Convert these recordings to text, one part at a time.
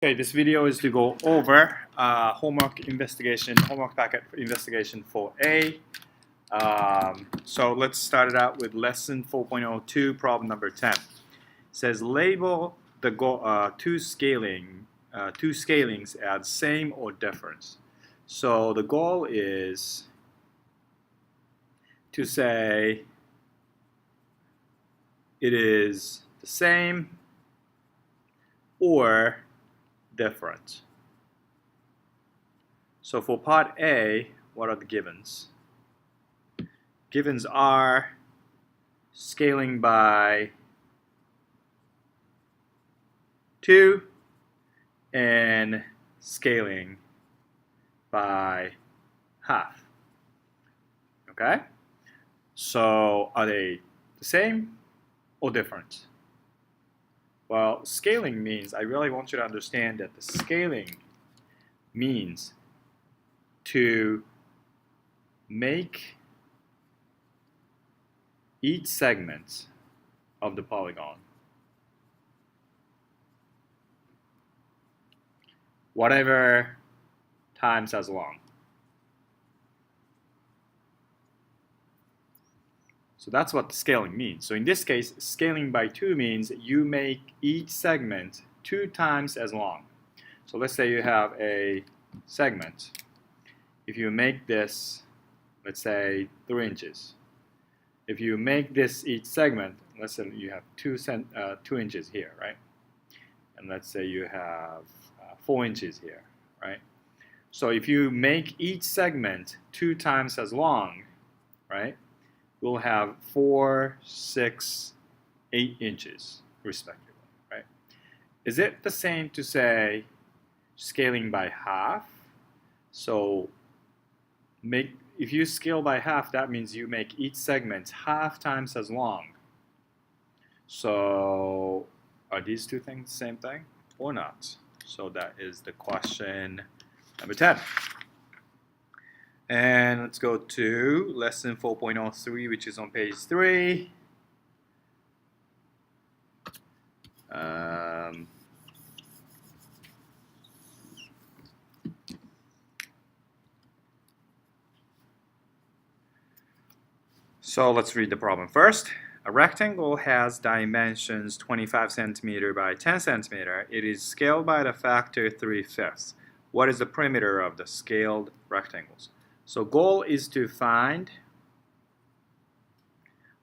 Okay, this video is to go over homework packet investigation for A. So let's start it out with lesson 4.02, problem number 10. It says label the two scalings as same or different. So the goal is to say it is the same or different. So for part A, what are the givens? Givens are scaling by 2 and scaling by half. Okay? So are they the same or different? Well, scaling means, I really want you to understand that the scaling means to make each segment of the polygon whatever times as long. So that's what scaling means. So in this case, scaling by 2 means you make each segment 2 times as long. So let's say you have a segment. If you make this, let's say 3 inches. If you make this each segment, let's say you have 2 inches here, right? And let's say you have 4 inches here, right? So if you make each segment 2 times as long, right? We'll have 4, 6, 8 inches respectively, right? Is it the same to say scaling by half? So if you scale by half, that means you make each segment half times as long. So are these two things the same thing or not? So that is the question number 10. And let's go to lesson 4.03, which is on page 3. So let's read the problem first. A rectangle has dimensions 25 centimeter by 10 centimeter. It is scaled by the factor 3/5. What is the perimeter of the scaled rectangles? So goal is to find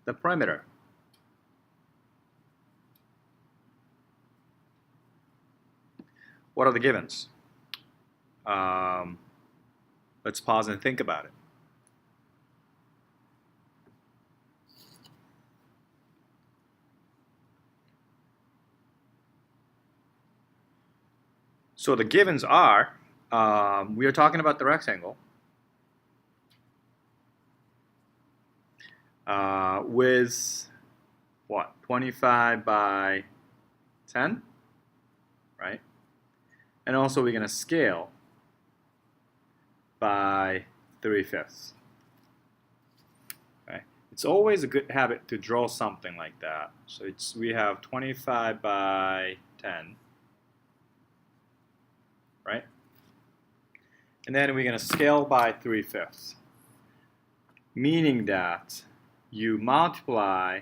the perimeter. What are the givens? Let's pause and think about it. So the givens are, we are talking about the rectangle with what? 25 by 10, right? And also we're going to scale by 3/5. Okay? It's always a good habit to draw something like that. So we have 25 by 10. Right? And then we're going to scale by 3/5, meaning that you multiply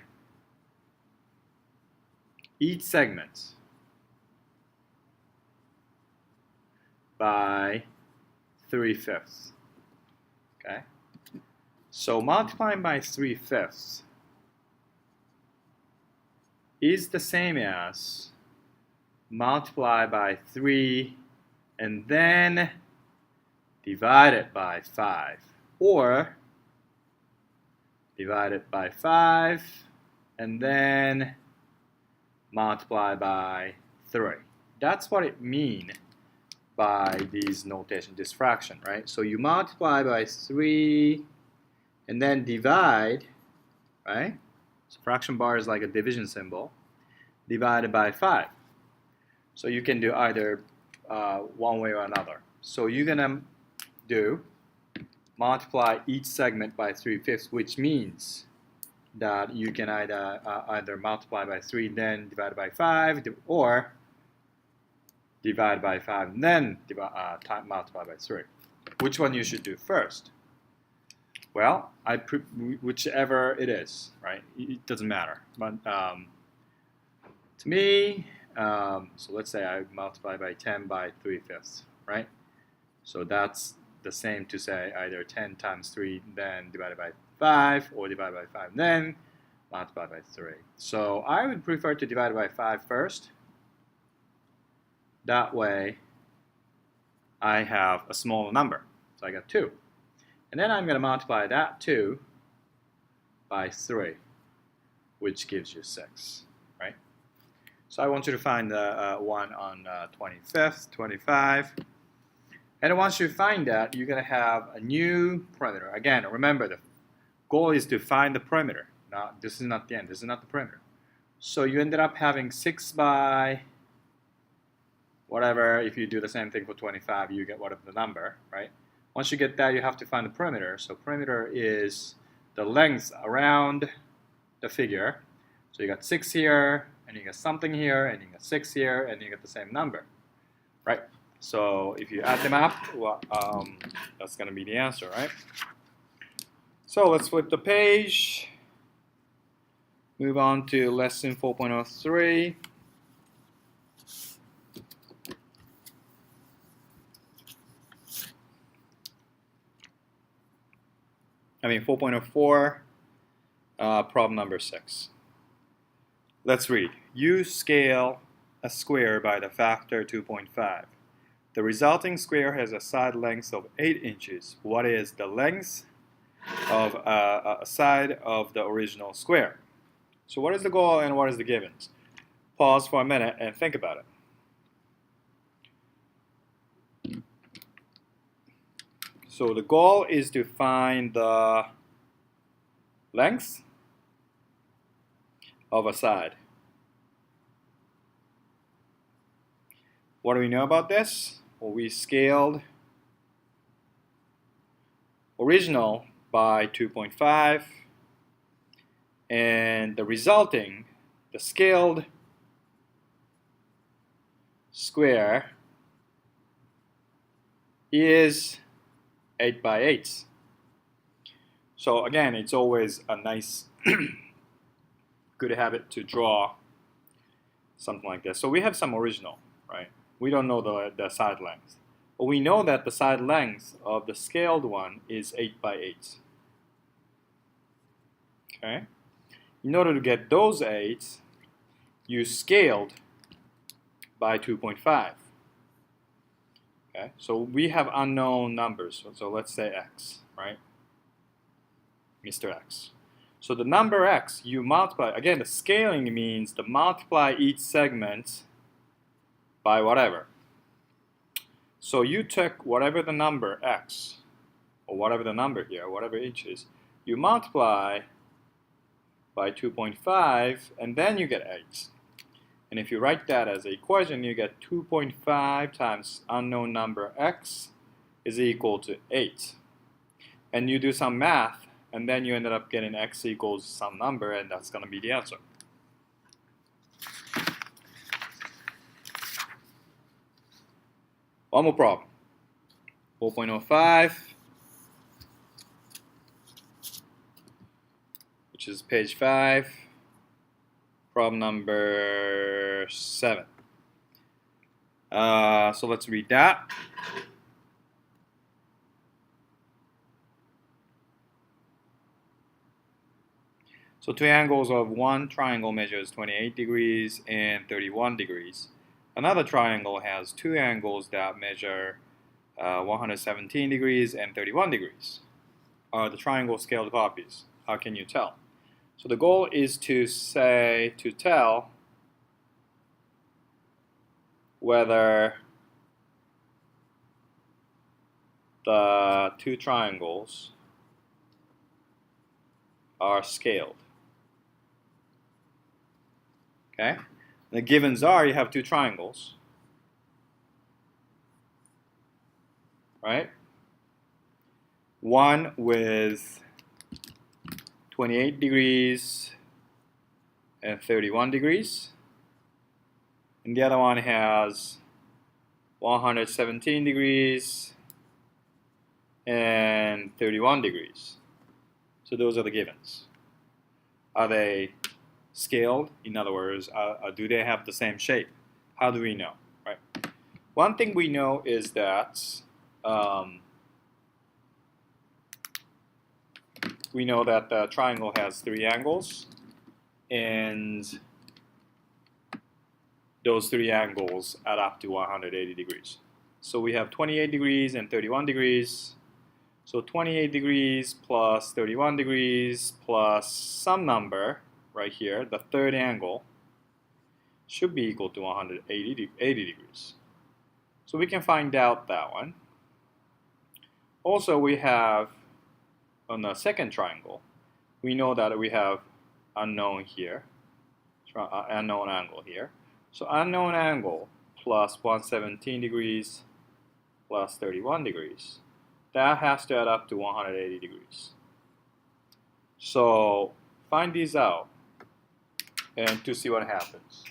each segment by 3/5. Okay? So multiplying by 3/5 is the same as multiply by 3 and then divide it by 5, or divide it by 5 and then multiply by 3. That's what it means by these notation, this fraction, right? So you multiply by 3 and then divide, right? So fraction bar is like a division symbol, divided by 5. So you can do either one way or another. So you're gonna do multiply each segment by 3/5, which means that you can either multiply by 3 then divide by 5, or divide by 5, and then multiply by 3. Which one you should do first? Well, whichever it is, right? It doesn't matter. But to me, so let's say I multiply by 10 by 3/5, right? So that's the same to say either 10 times 3 then divided by 5, or divided by 5 then multiply by 3. So I would prefer to divide by 5 first. That way I have a smaller number. So I got 2. And then I'm going to multiply that 2 by 3, which gives you 6, right? So I want you to find the one on 25th, 25. And once you find that, you're going to have a new perimeter. Again, remember the goal is to find the perimeter. Now, this is not the end. This is not the perimeter. So you ended up having 6 by whatever. If you do the same thing for 25, you get whatever the number, right? Once you get that, you have to find the perimeter. So perimeter is the length around the figure. So you got 6 here, and you got something here, and you got 6 here, and you get the same number, right? So if you add them up, well, that's going to be the answer, right? So let's flip the page. Move on to lesson 4.03. I mean 4.04, problem number 6. Let's read. You scale a square by the factor 2.5. The resulting square has a side length of 8 inches. What is the length of a side of the original square? So what is the goal and what is the givens? Pause for a minute and think about it. So the goal is to find the length of a side. What do we know about this? Well, we scaled original by 2.5, and the resulting, the scaled square is 8 by 8. So again, it's always a nice good habit to draw something like this. So we have some original, right? We don't know the side length. But we know that the side length of the scaled one is 8 by 8. Okay? In order to get those 8, you scaled by 2.5. Okay? So we have unknown numbers. So let's say x, right? Mr. X. So the number x, you multiply. Again, the scaling means to multiply each segment by whatever. So you took whatever the number x, or whatever the number here, whatever inches, you multiply by 2.5, and then you get 8. And if you write that as an equation, you get 2.5 times unknown number x is equal to 8. And you do some math, and then you ended up getting x equals some number, and that's going to be the answer. One more problem. 4.05, which is page 5, problem number 7. So let's read that. So two angles of one triangle measures 28 degrees and 31 degrees. Another triangle has two angles that measure 117 degrees and 31 degrees. Are the triangle scaled copies? How can you tell? So the goal is to tell whether the two triangles are scaled. Okay? The givens are you have two triangles, right? One with 28 degrees and 31 degrees, and the other one has 117 degrees, and 31 degrees. So those are the givens. Are they scaled? In other words, do they have the same shape? How do we know? Right. One thing we know is that we know that the triangle has 3 angles, and those 3 angles add up to 180 degrees. So we have 28 degrees and 31 degrees. So 28 degrees plus 31 degrees plus some number right here, the third angle, should be equal to 180 degrees. So we can find out that one. Also, we have on the second triangle, we know that we have unknown here, unknown angle here. So unknown angle plus 117 degrees plus 31 degrees. That has to add up to 180 degrees. So find these out and to see what happens.